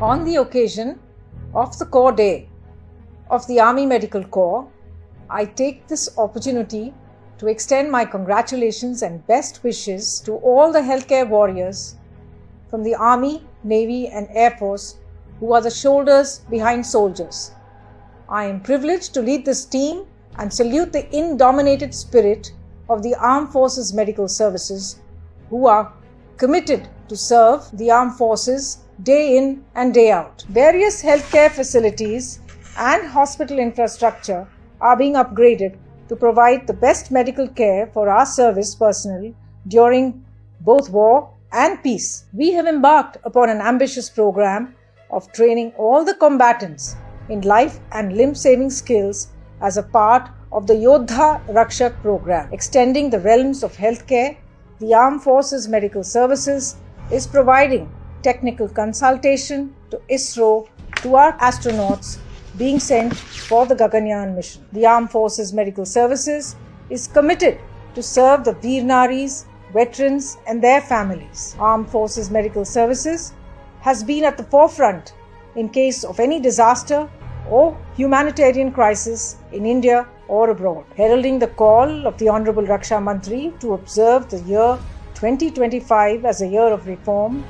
On the occasion of the Corps Day of the Army Medical Corps, I take this opportunity to extend my congratulations and best wishes to all the healthcare warriors from the Army, Navy and Air Force who are the shoulders behind soldiers. I am privileged to lead this team and salute the indomitable spirit of the Armed Forces Medical Services who are committed to serve the armed forces day in and day out. Various healthcare facilities and hospital infrastructure are being upgraded to provide the best medical care for our service personnel during both war and peace. We have embarked upon an ambitious program of training all the combatants in life and limb-saving skills as a part of the Yodha Rakshak program. Extending the realms of healthcare, the Armed Forces Medical Services is providing technical consultation to ISRO to our astronauts being sent for the Gaganyaan mission. The Armed Forces Medical Services is committed to serve the Veer Naris, veterans and their families. Armed Forces Medical Services has been at the forefront in case of any disaster or humanitarian crisis in India or abroad. Heralding the call of the Honorable Raksha Mantri to observe the year 2025 as a year of reform,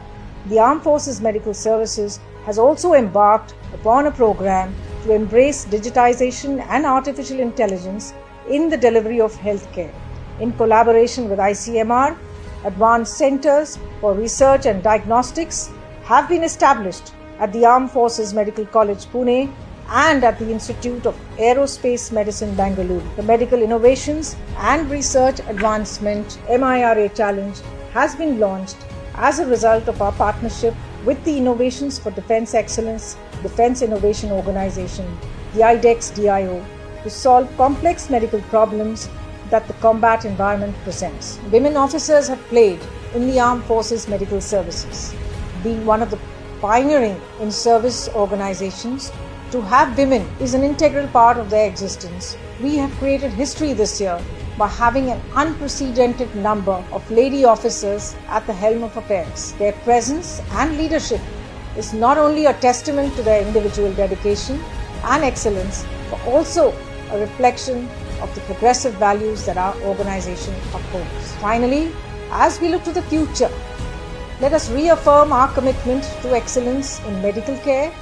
the Armed Forces Medical Services has also embarked upon a program to embrace digitization and artificial intelligence in the delivery of healthcare. In collaboration with ICMR, advanced centers for research and diagnostics have been established at the Armed Forces Medical College, Pune, and at the Institute of Aerospace Medicine, Bangalore. The Medical Innovations and Research Advancement MIRA Challenge has been launched as a result of our partnership with the Innovations for Defence Excellence Defence Innovation Organization, the IDEX-DIO, to solve complex medical problems that the combat environment presents. Women officers have played in the Armed Forces Medical Services, being one of the pioneering in service organizations. To have women is an integral part of their existence. We have created history this year by having an unprecedented number of lady officers at the helm of affairs. Their presence and leadership is not only a testament to their individual dedication and excellence, but also a reflection of the progressive values that our organization upholds. Finally, as we look to the future, let us reaffirm our commitment to excellence in medical care